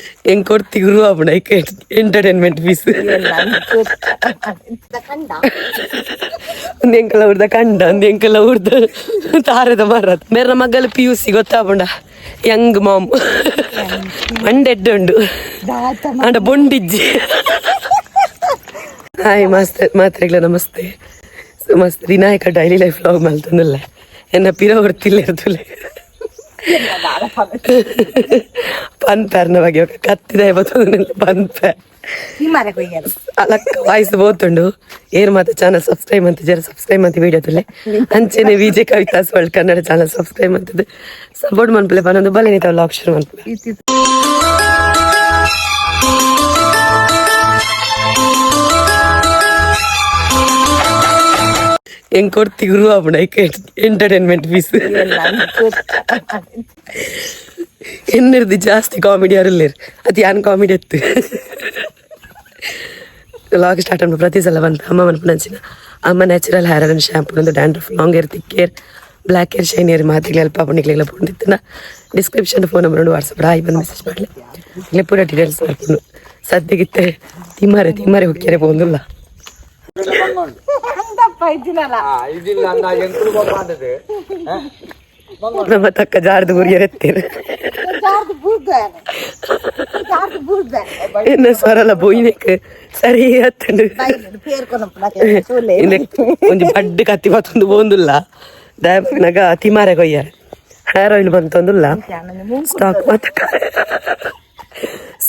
ಹೆಂಗ್ ಕೊಡ್ತಿ ಗುರು ಅಪ್ಪಣ entertainment piece ಒಂದು ಎಂಕಲ ಉಡ್ದ ಕಂಡ ಒಂದು ಎಂಕಲ ಉಡ್ದ ತಾರದ ಮರ ಮೇರ ಮಗಲ್ PUC ಗೊತ್ತಾಪುಂಡ ಯಂಗ್ ಮಾಮ್ ಮಂಡೆಡ್ ಉಂಡು ಅಂಡ ಬೊಂಡಿಜ್ಜಿ ಹಾಯ್ ಮಾತ್ರೆಗ್ಲ ನಮಸ್ತೆ ಮಸ್ತ್ ವಿನಾಯಕ ಡೈಲಿ ಲೈಫ್ ವ್ಲಾಗ್ ಮಲ್ತಂದಲ್ಲ ಎನ್ನ ಪಿರ ಹೊರ್ತಿಲ್ಲ ಇರ್ತಲೆ ಪನ್ಪರ್ನ ಬಗ್ಗೆ ಕತ್ತಿದ ಪನ್ಪೆ ಅಲಕ್ಕ ವಾಯ್ಸ್ ಬೋತುಂಡು ಏರ್ ಮಾತ ಚಾನಲ್ ಸಬ್ಸ್ಕ್ರೈಬ್ ಅಂತ ಜರ ಸಬ್ಸ್ಕ್ರೈಬ್ ಅಂತ ವಿಡಿಯೋ ತುಲೆ ಅಂಚೆನೆ VJ Kavitha's world Kannada channel subscribe ಅಂತದ್ದು ಸಪೋರ್ಟ್ ಮನ್ಪಲೆ ಬನ್ನೊಂದು ಬಲೆನಿತ ವ್ಲಾಗ್ ಶುರು ಮನ್ಪಲೆ ಹೆಂಗ್ ಕೊಡ್ತಿ ಗುರು ಅಪ್ಪಣ ಎಂಟರ್ಟೈನ್ಮೆಂಟ್ ಪೀಸ್ ಎನ್ನಿರ್ದು ಜಾಸ್ತಿ ಕಾಮಿಡಿ ಯಾರಿಲ್ಲೇರು ಅದು ಯಾನ್ ಕಾಮಿಡಿ ಎತ್ತು ಲಾಗ್ ಸ್ಟಾರ್ಟ್ ಅನ್ನು ಪ್ರತಿ ಸಲ ಬಂತು ಅಮ್ಮ ಮನ್ಪುನಂಚಿನ ಅಮ್ಮ ನ್ಯಾಚುರಲ್ ಹೇರ್ ಅಂಡ್ ಶಾಂಪೂ ಒಂದು dandruff long hair thick hair black hair shine hair ಮಾತಿಗೆ ಅಲ್ಪ ಪುಣ್ಣಿಗೆಲ್ಲ ಪುಂಡಿತ್ತಿನ description phone number WhatsApp hi ಬಂದು ಮೆಸೇಜ್ ಮಾಡಲಿ ಇಲ್ಲ ಪೂರ ಡೀಟೇಲ್ಸ್ ಬರ್ಕೊಂಡು ಸದ್ಯಗಿತ್ತೆ ತಿಮ್ಮರೆ ಹುಕ್ಕಿಯಾರೆ ಬಂದಿಲ್ಲ ನಮ್ಮ ತಕ್ಕ ಜಾರ್ದು ಗುರಿಯರೆತ್ತೇನೆ ಎನ್ನ ಸ್ವರಲ ಬೋಯ್ನೆಕ್ ಸರಿ ಹತ್ತಂಡು ಒಂಜಿ ಬಡ್ಡ್ ಕತ್ತಿ ಬತ್ತೊಂದು ಬೋಂದುಲ್ಲ ದಯಪನಗ ತಿಮಾರೆ ಕೊಯ್ಯಾರೆ ಹೇರ್ ಆಯಿಲ್ ಬಂತೊಂದುಲ್ಲ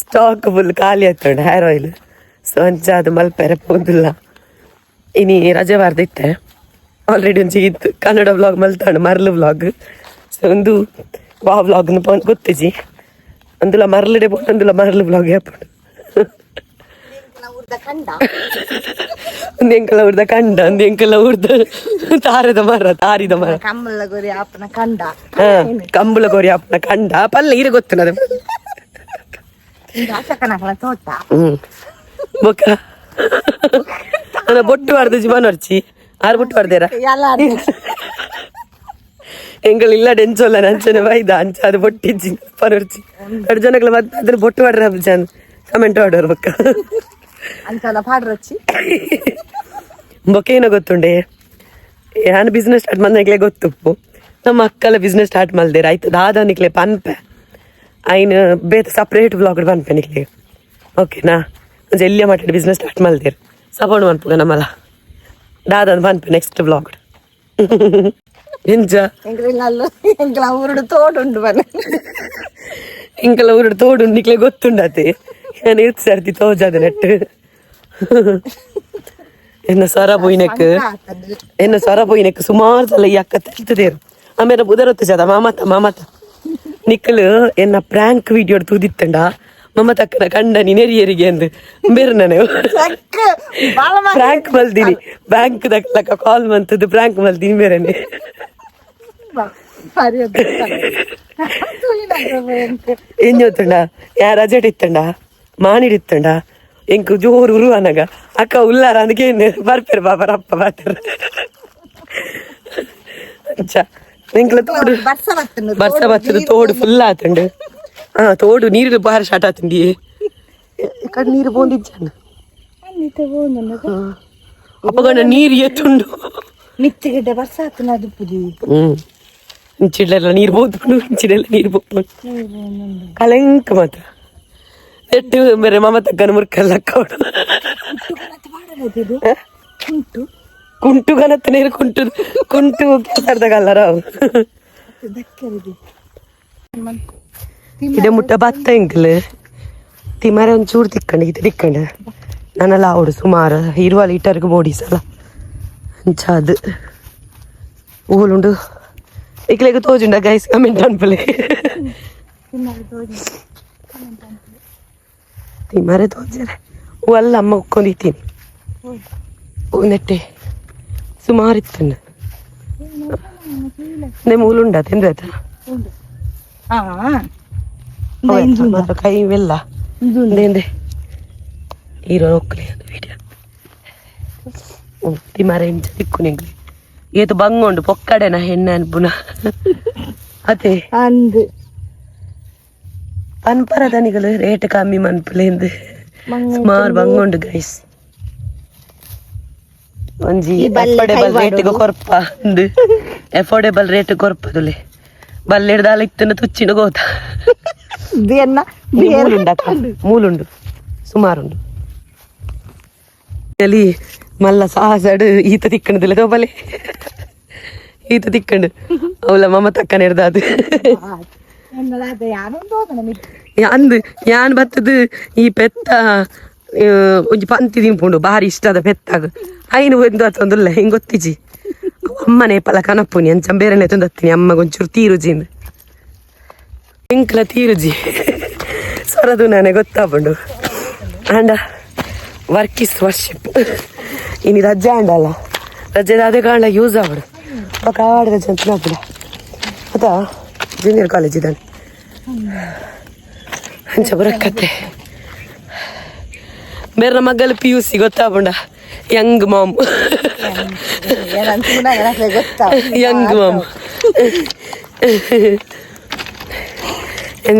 ಸ್ಟಾಕ್ ಫುಲ್ ಖಾಲಿ ಆಯ್ತುಂಡು ಹೇರ್ ಆಯಿಲ್ ಸೊ ಅಂಚ ಅದು ಮಲ್ಪೆರೆ ಪೋಂದುಲ್ಲ ಇನಿ ರಜೆ ವಾರ್ದಿತ್ತೆ ಆಲ್ರೆಡಿ ಒಂಜಿ ಇತ್ತು ಕನ್ನಡ ವ್ಲಾಗ್ ಮಲ್ತಾಂಡು ಮರ್ಲು ವ್ಲಾಗ್ ಸೊ ಒಂದು ವಾ ವ್ಲಾಗ್ನ ಗೊತ್ತಿಜಿ ಅಂದುಲ ಮರ್ಲಡೆ ಪೋಂಡು ಅಂದುಲ ಮರ್ಲು ವ್ಲಾಗ್ ಹಾಪುಂಡು ಒಂದು ಎಂಕಲ ಉಡ್ದ ಕಂಡ ಒಂದು ಎಂಕಲ ಉಡ್ದ ತಾರಿದ ಮರ ಕಂಬಳ ಗೋರಿ ಆಪನ ಕಂಡ ಪಲ್ಲೆ ಇರ ಗೊತ್ತಿನ ಬೊಕ್ಕ ಬೊಟ್ಟು ವಾರ್ದು ಜೀವನ ವರ್ಚಿ ಆರು ಬೊಟ್ಟು ವಾರ್ದೇರ ಎಂಗಳು ಇಲ್ಲ ಡೆಂಚೋಲ್ಲ ನಂಚನೆ ಬೈದ ಅಂಚ ಅದು ಬೊಟ್ಟಿಜ್ಜಿ ಪನರ್ಚಿ 2 ಜನಗಳ ಮತ್ತೆ ಅದ್ರ ಬೊಟ್ಟು ವಾಡ್ರ ಜನ ಕಮೆಂಟ್ ವಾಡೋರು ಬೊಕ್ಕ ಬೊಕ್ಕ ಏನೋ ಗೊತ್ತುಂಡೆ ನಾನು ಬಿಸ್ನೆಸ್ ಸ್ಟಾರ್ಟ್ ಮಾಡ್ದಾಗ್ಲೇ ಗೊತ್ತುಪ್ಪು ನಮ್ಮ ಅಕ್ಕಲ ಬಿಸ್ನೆಸ್ ಸ್ಟಾರ್ಟ್ ಮಲ್ದೇರ ಆಯ್ತು ದಾದ ನಿಕ್ಲೆ ಪನ್ಪೆ ಐನು ಬೇತ ಸಪ್ರೇಟ್ ವ್ಲಾಗ್ ಪನ್ಪೆ ನಿಕ್ಲೆ ಓಕೆನಾ ಒಂಚ ಎಲ್ಲಿಯ ಮಾತಾಡಿ ಬಿಸ್ನೆಸ್ ಸ್ಟಾರ್ಟ್ ಮಲ್ದೇರು ಸಪೋರ್ಟ್ ಮನ್ಪುಗ ನಮ್ಮಲ್ಲ ದಾದ ಪನ್ಪೆ ನೆಕ್ಸ್ಟ್ ವ್ಲಾಗ್ ಎಂಚ ಊರುಡು ತೋಡುಂಡು ಇಂಕಲ ಊರುಡು ತೋಡುಂಡು ನಿಕ್ಲೆ ಗೊತ್ತುಂಡತೆ ನಾನು ಸರ್ತಿ ತೋಜಾದ ನೆಟ್ಟು ಎನ್ನ ಸ್ವರ ಪೋಯಿನಕ್ ಸುಮಾರು ಸಲ ಈ ಅಕ್ಕ ತೆಲ್ತದೇರು ಆಮೇಲೆ ಬುಧರೊತ್ತು ಜಾದ ಮಾಮತ ನಿಕ್ಕಲು ಎನ್ನ ಪ್ರ್ಯಾಂಕ್ ವಿಡಿಯೋ ತೂದಿತ್ತಂಡ ಮಮ್ಮತ ಅಕ್ಕನ ಕಂಡ ನೆರಿಯರಿಗೆ ಅಂದು ಬೇರೆ ನಾನು ಪ್ರ್ಯಾಂಕ್ ಮಲ್ದಿನಿ ಬ್ಯಾಂಕ್ ದಕ್ಕ ಕಾಲ್ ಮಂತದ್ದು ಪ್ರ್ಯಾಂಕ್ ಮಲ್ದಿನಿ ಬೇರೆನೆ ಏನ್ ಚೋತ್ತಂಡ ಯಾರ ರಜೆಟ್ ಇತ್ತಂಡ ಮಾಣಿಡಿತ್ತಂಡ ಎಂಕ್ ಜೋರು ಉರುವನಗ ಅಕ್ಕ ಉಲ್ಲಾರ ಅದಕ್ಕೆ ಬರ್ಪೇರು ಬಾಬರ ಅಪ್ಪ ಬಾತಾರ ಎಂಕ್ಲ ತೋಡು ಬರ್ಸ ಬತ್ತದು ತೋಡು ಫುಲ್ ಆತಂಡು ತೋಡು ನೀರು ಬಾರ ಸ್ಟಾರ್ಟ್ ಆತಂಡಿ ಕಡೆ ನೀರು ಬೋಂದಿಜ್ಜನ ಅಪ್ಪಗಂಡ ನೀರು ಎತ್ತುಂಡು ಮಿತ್ತಿಗಿಡ್ಡ ಬರ್ಸ ಆತನ ಅದು ಪುದಿ ಇಂಚಿಡ್ಲೆಲ್ಲ ನೀರು ಬೋದ್ಕೊಂಡು ಇಂಚಿಡೆಲ್ಲ ನೀರು ಬೋದ್ಕೊಂಡು ಕಲೆಂಕ ಮಾತ್ರ ಎಟ್ಟು ಬೇರೆ ಮಾಮ ತಕ್ಕನ ಮುರ್ಕಲ್ಲ ಕೌಡು ಕುಂಟು ಗನತ್ತ ನೀರು ಕುಂಟು ಕೆಸರ್ದಾಗಲ್ಲ ರಾವ್ ಇಡೆ ಮುಟ್ಟ ಭತ್ತ ಎಂಕಲ್ ತಿಮ್ಮರೆ ಒಂಚೂರು ತಿಕ್ಕಂಡ ನಾನೆಲ್ಲ ಅವಡು ಸುಮಾರು 20 ಲೀಟರ್ಗೆ ಬೋಡಿಸಲ್ಲ ಅಂಚ ಅದು ಊಲುಂಡು ಇಕ್ಲೆಗೆ ತೋಜುಂಡ ಗೈಸ್ ಕಮೆಂಟ್ ಅನ್ಪಲೆ ತಿಮ್ಮರೆ ತೋಜರೆ ಹೂ ಅಲ್ಲ ಅಮ್ಮ ಉಕ್ಕೊಂಡಿತ್ತೀನಿ ಹೂ ನೆಟ್ಟೆ ಸುಮಾರು ಇತ್ತಂಡು ಮೂಲುಂಡ ತಿಂದು ಆಯ್ತಾ ಕೈ ಬೆಲ್ಲ ಹೀರೋ ಹೋಗ್ಲಿ ಅದು ವಿಡಿಯೋ ತಿಮ್ಮರೆ ಇಂಚ ತಿಕ್ಕು ನಿಂಗ್ಲಿ ಏತು ಬಂಗೊಂಡು ಪೊಕ್ಕಡೆನ ಹೆಣ್ಣೆ ಅನ್ಪುನ ಅದೇ ಪನ್ಪರ ದನಿಗಳು ರೇಟ್ ಕಮ್ಮಿ ಮನ್ಪುಲೆಂದು ಸುಮಾರು ಬಂಗುಂಡು ಗೈಸ್ ಒಂಜಿ ಅಫೋರ್ಡೆಬಲ್ ರೇಟ್ಗೆ ಕೊರ್ಪ ಅಂದು ಅಫೋರ್ಡೆಬಲ್ ರೇಟ್ ಕೊರ್ಪದುಲೆ ಬಲ್ಲೆಡ್ದಾಲ ಇತ್ತನ್ನು ತುಚ್ಚಿನ ಗೋತ ಮೂಲುಂಡು ಸುಮಾರುಂಡು ಅಲ್ಲಿ ಮಲ್ಲ ಸಾಸಡು ಈತ ತಿಕ್ಕಣದಿಲ್ಲ ತೋಬಲೆ ಈತ ತಿಕ್ಕಂಡು ಅವಳ ಮಮ್ಮ ತಕ್ಕನ ಹಿಡ್ದಾದು ಅಂದು ಯಾನ್ ಬತ್ತದು ಈ ಪೆತ್ತ ಒಂಜಿ ಪಂತಿ ತಿಂಪುಂಡು ಬಾರಿ ಇಷ್ಟ ಅದ ಪೆತ್ತಾಗ ಐನು ಒಂದು ತೊಂದಿಲ್ಲ ಹಿಂಗೆ ಗೊತ್ತಿಜಿ ಅಮ್ಮನೇ ಪಲ ಕನಪ್ಪುನಿ ಅಂಚ ಬೇರೆನೆ ತೊಂದತ್ತೀನಿ ಅಮ್ಮಗ ಒಂಚೂರು ತೀರುಜಿಂದು ಇಂಕ್ಲ ತೀರುಜಿ ಸ್ವರದು ನಾನೇ ಗೊತ್ತಾಪುಂಡು ಅಂಡ ವರ್ಕ್ ಇಸ್ ವರ್ಷಿಪ್ ಇನ್ನು ರಜೆ ಅಂಡಲ್ಲ ರಜೆದ ಅದೇ ಕಾರಣ ಯೂಸ್ ಆವಡು ಕಾಡು ರಜೆ ಅಂತ ನಾಪುಡ ಅದ ಜೂನಿಯರ್ ಕಾಲೇಜ್ ಇದ್ದಾನೆ ಅಂಚ ಬರಕತ್ತೆ ಬೇರೆ ಮಗಲು PUC ಗೊತ್ತಾಪುಂಡ ಯಂಗ್ ಮಾಮ್ ಯಂಗ್ ಮಾಮ್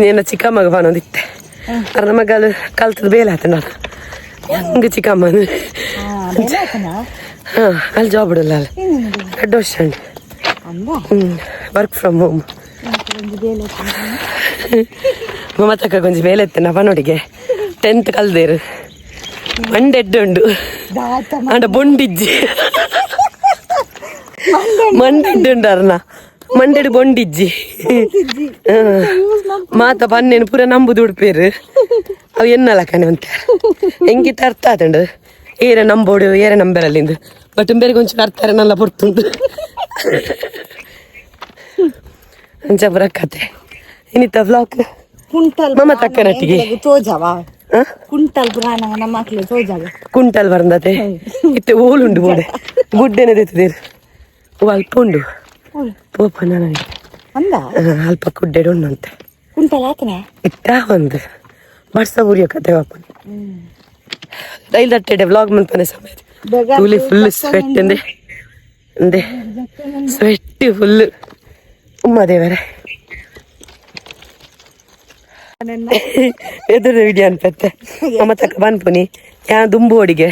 ಏನ ಚಿಕ್ಕಮ್ಮಗ ಬಾನೊಂದಿತ್ತೆ ಅದ್ರ ಮಗಲು ಕಲ್ತದ ಬೇಲೆ ಆತ ನಾನು ಯಂಗ್ ಚಿಕ್ಕಮ್ಮನ ಹಾಂ ಅಲ್ಲಿ ಜಾಬ್ ಇಡಲ್ಲ ಅಲ್ಲಿ red ocean work from home ಮಮತಕ್ಕ ಕೊಂಚ ಬೇಲೆ ಎತ್ತನ ಪನೋಡಿಗೆ 10th ಕಲ್ದೇರು ಮಂಡೆಡ್ಡು ಉಂಡು ಅಂಡ ಬೊಂಡಿಜ್ಜಿ ಮಂಡೆಡ್ಡು ಉಂಡು ಅರ್ನ ಮಂಡೆಡು ಬೊಂಡಿಜ್ಜಿ ಮಾತ ಪನ್ನೇನು ಪೂರ ನಂಬುದು ಉಡುಪೇರು ಅವು ಎನ್ನಲ್ಲ ಕಣೆ ಅಂತ ಹೆಂಗಿತ್ತ ಅರ್ಥ ಆತಂಡು ಏರೆ ನಂಬೋಡು ಏರೆ ನಂಬೆರಲ್ಲಿಂದು ಬಟ್ ಬೇರೆ ಕೊಂಚ ಅರ್ಥ ನಲ್ಲ ಪುರ್ತುಂಡು ಅಂಚ ಬರಕತೆ ಇನ್ನಿತ್ತ ವ್ಲಾಗ್ ಮಮ್ಮ ತಕ್ಕನಟ್ಟಿಗೆ ತೋಜವಾ ಕುಂಟಲ್ ಪುರಾಣ ನಮ್ಮ ಮಕ್ಳು ತೋಜಾಗ ಕುಂಟಲ್ ಬರ್ಂದತೆ ಇತ್ತೆ ಓಲುಂಡು ಬೋಡೆ ಗುಡ್ಡೆನೆ ತೆತ್ತಿದೇರು ಅಲ್ಪ ಉಂಡು ಪೋಪ ನನಗೆ ಅಂದ ಅಲ್ಪ ಗುಡ್ಡೆಡು ಉಂಡು ಅಂತೆ ಕುಂಟಲ್ ಆತನೆ ಇತ್ತ ಒಂದು ವರ್ಷ ಉರಿಯೋ ಕತೆ ವಾಪನ್ ರೈಲ್ ತಟ್ಟೆಡೆ ವ್ಲಾಗ್ ಮನ್ಪನೆ ಸಮಯ ಕೂಲಿ ಫುಲ್ ಸ್ವೆಟ್ ಅಂದೆ ಅಂದೆ ಸ್ವೆಟ್ ಫುಲ್ ಉಮ್ಮದೇ ಬೇರೆ ಎದುರು ವಿಡಿಯೋ ಅನ್ಪತ್ತೆ ಅಮ್ಮ ತಕ್ಕ ಬಂದ್ಪುನಿ ಯಾ ದುಂಬು ಅಡಿಗೆ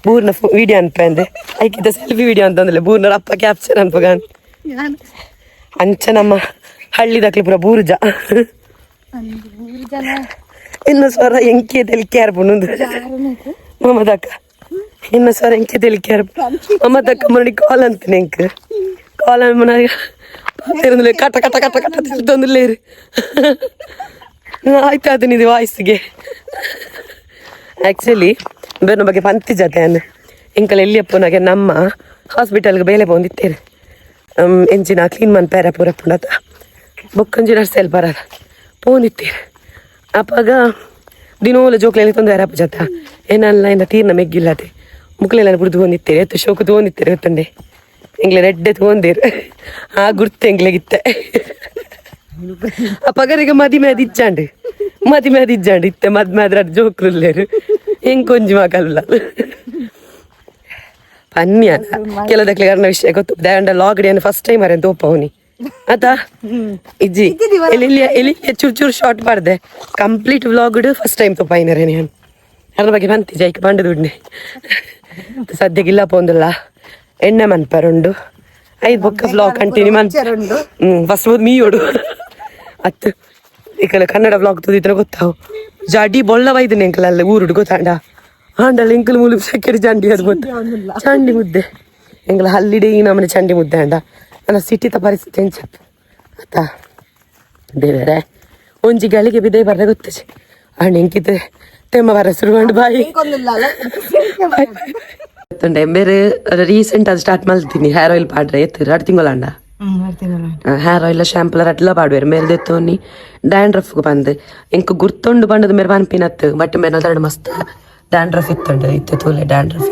ಬೂರ್ನ ವಿಡಿಯೋ ಅನ್ಪಂದೆ ಐಕಿದ್ದ ಸೆಲ್ಫಿ ವಿಡಿಯೋ ಅಂತಂದ್ರೆ ಬೂರ್ನ ಅಪ್ಪ ಕ್ಯಾಪ್ಚರ್ ಅನ್ಪಗಾನ್ ಅಂಚ ನಮ್ಮ ಹಳ್ಳಿದಕ್ಲಿ ಪೂರ ಬೂರ್ಜ ಇನ್ನು ಸ್ವರ ಎಂಕೆ ತೆಲಿಕೆ ಅರ್ಪುಂಡು ಮಮ್ಮ ತಕ್ಕ ಇನ್ನು ಸ್ವರ ಎಂಕೆ ತೆಲಿಕೆ ಅರ್ಪು ಮಮ್ಮ ತಕ್ಕ ಮರಡಿ ಕಾಲ್ ಅಂತೀನಿ ಎಂಕ್ ಕಾಲ್ ಮನೆಗೆ ಪಾತಿರಂದ್ರೆ ಕಟ ಕಟ ಕಟ ಕಟ ತಿಳ್ತೊಂದಿಲ್ಲೇರಿ ಆಯ್ತು ಅದು ನಿಧಿ ವಾಯ್ಸ್ಗೆ ಆ್ಯಕ್ಚುಲಿ ಬೇರೆ ಬಗ್ಗೆ ಪಂತಿ ಜತೆ ಅನ್ನ ಇಂಕಲ್ ಎಲ್ಲಿಯಪ್ಪನಾಗೆ ನಮ್ಮ ಹಾಸ್ಪಿಟಲ್ಗೆ ಬೇಲೆ ಬಂದಿತ್ತೇನೆ ಎಂಚಿನ ಕ್ಲೀನ್ ಮನ್ಪೇರ ಪೂರ ಪುಣತ ಬೊಕ್ಕಂಜಿನ ಸೆಲ್ ಬರಲ್ಲ ಪೋಂದಿತ್ತೇನೆ ಅಪ್ಪಾಗ ದಿನೋಲ ಜೋಕ್ಲೆಲ್ಲ ತೊಂದರೆ ಯಾರಪ್ಪ ಜತ ಏನಲ್ಲ ಇನ್ನ ತೀರ್ನ ಮೆಗ್ಗಿಲ್ಲದೆ ಮುಕ್ಲೆಲ್ಲ ಬುಡ್ದು ಬಂದಿತ್ತೇನೆ ಎತ್ತು ಶೋಕು ತೊಗೊಂಡಿತ್ತೇನೆ ಗೊತ್ತಂಡೆ ಎಂಗ್ಲೆ ರೆಡ್ಡೆ ತೊಗೊಂಡೇರು ಆ ಗುರ್ತು ಎಂಗ್ಲೆಗಿತ್ತೆ ಆ ಪಗರಿಗೆ ಮದಿ ಮೇದ್ ಇಜ್ಜಾಂಡು ಇತ್ತೆ ಮದ್ಮೇದ್ರ ಜೋಕ್ರುಲ್ಲೇರು ಹೆಂಗ್ ಕೊಂಜಿ ಮಗಲ್ಲ ಪನ್ಯ ಕೆಲದಕ್ಲೆ ಕರ್ನ ವಿಷಯ ಗೊತ್ತು ದಾಂಡ ಲಾಗಡಿಯನ್ನು ಫಸ್ಟ್ ಟೈಮ್ ಅರೆ ತೋಪ ಅವನಿ ಆತಾ ಇಜ್ಜಿ ಎಲ್ಲಿ ಚೂರು ಚೂರು ಶಾರ್ಟ್ ಮಾಡಿದೆ ಕಂಪ್ಲೀಟ್ ವ್ಲಾಗ್ಡ್ ಫಸ್ಟ್ ಟೈಮ್ ತೋಪ ಐನರೆ ನಾನು ಅದ್ರ ಬಗ್ಗೆ ಬಂತಿ ಜೈಕ್ ಬಂಡು ದುಡ್ನೆ ಸದ್ಯಗಿಲ್ಲ ಪೋಂದಿಲ್ಲ ಎಣ್ಣೆ ಮನ್ಪರುಂಡು 5 ಬೊಕ್ಕ ವ್ಲಾಗ್ ಕಂಟಿನ್ಯೂ ಮನ್ಪರುಂಡು ಫಸ್ಟ್ ಹೋದ್ ಮೀಯೋಡು ಅತ್ತು ಈಕಲ ಕನ್ನಡ ವ್ಲಾಗ್ ತುದಿದ್ರೆ ಗೊತ್ತಾವು ಜಾಡಿ ಬೊಳ್ಳ ವೈದ್ಯನೆ ಎಂಕಲಲ್ಲ ಊರುಡು ಗೊತ್ತಾಂಡ ಆಂಡಲ್ಲ ಎಂಕಲ್ ಮೂಲು ಸೆಕೆಡಿ ಚಂಡಿ ಅದು ಗೊತ್ತ ಚಂಡಿ ಮುದ್ದೆ ಎಂಕಲ ಹಲ್ಲಿಡೆ ಈ ನಮ್ಮನೆ ಚಂಡಿ ಮುದ್ದೆ ಅಂಡ ನನ್ನ ಸಿಟಿತ ಪರಿಸ್ಥಿತಿ ಎಂಚಪ್ಪ ಆತಾ ದೇವರೇ ಒಂಜಿ ಗಳಿಗೆ ಬಿದ್ದೆ ಬರ್ರೆ ಗೊತ್ತಜಿ ಅಣ್ಣ ಎಂಕಿದ್ರೆ ತೆಮ್ಮ ಬರ ಶುರುಗೊಂಡು ಬಾಯಿ ಗೊತ್ತುಂಡೆ ಬೇರೆ ರೀಸೆಂಟ್ ಅದು ಸ್ಟಾರ್ಟ್ ಮಾಡ್ತೀನಿ ಹೇರ್ ಆಯಿಲ್ ಪಾಡ್ರೆ ಎತ್ತು 2 ತಿಂಗಳಂಡ ಹೇರ್ ಆಯಿಲ್ ಶಾಂಪುಲರ್ ಅಟ್ಲ ಪಾಡುವೇರು ಮೇರೆ ದೆತ್ತೋನಿ ಡ್ಯಾಂಡ್ರಫ್ಗೆ ಬಂದು ಎಂಕ್ ಗುರ್ತೊಂಡು ಬಂಡದ ಮೇರೆ ಪನ್ಪಿನತ್ತು ಬಟ್ ಮೇರೆ ತರಡು ಮಸ್ತ್ ಡ್ಯಾಂಡ್ರಫ್ ಇತ್ತುಂಡು ಇತ್ತೆ ತೋಲೆ ಡ್ಯಾಂಡ್ರಫ್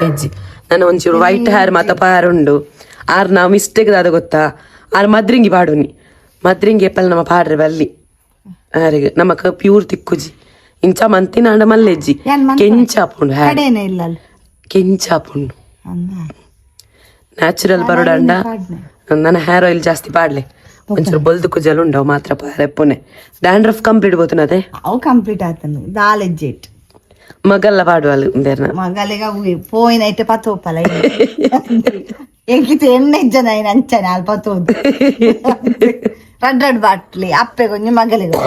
ಇಜ್ಜಿ ನಾನು ಒಂಚೂರು ವೈಟ್ ಹೇರ್ ಮಾತ ಪಾರುಂಡು ಆರ್ ನಾವು ಮಿಸ್ಟೇಕ್ ದಾದ ಗೊತ್ತಾ ಆರ್ ಮದ್ರಿಂಗಿ ಪಾಡುನಿ ಮದ್ರಿಂಗಿ ಎಪ್ಪಲ್ ನಮ್ಮ ಪಾಡ್ರೆ ಬಲ್ಲಿ ಆರಿಗೆ ನಮಕ್ ಪ್ಯೂರ್ ತಿಕ್ಕುಜಿ ಇಂಚ ಮಂತಿನ ಅಂಡ ಮಲ್ಲೆಜ್ಜಿ ಕೆಂಚಾಪುಂಡು ಹೇರ್ ಕೆಂಚಾಪುಂಡು ನ್ಯಾಚುರಲ್ ಬರೋಡಂಡ ನನ್ನ ಹೇರ್ ಆಯಿಲ್ ಜಾಸ್ತಿ ಪಾಡ್ಲೆ ಒಂಚೂರು ಬೊಲ್ದು ಕುಜಲು ఉండవు ಮಾತ್ರ ಪಾರೆಪ್ಪುನೆ ಡ್ಯಾಂಡ್ರಫ್ ಕಂಪ್ಲೀಟ್ పోతున్నదే అవు కంప్లీట్ అవుతాను దాలెజ్జేట్ మగల్ల పాడువాళ్ళు ఉండేరు మగలిగా పోయినైతే పతోపల ఎక్కితే ఎన్నెజ్జన ఆయన అంచన పతోదు రడ్రడ్ బాట్లి అప్పే కొంచెం మగలిగా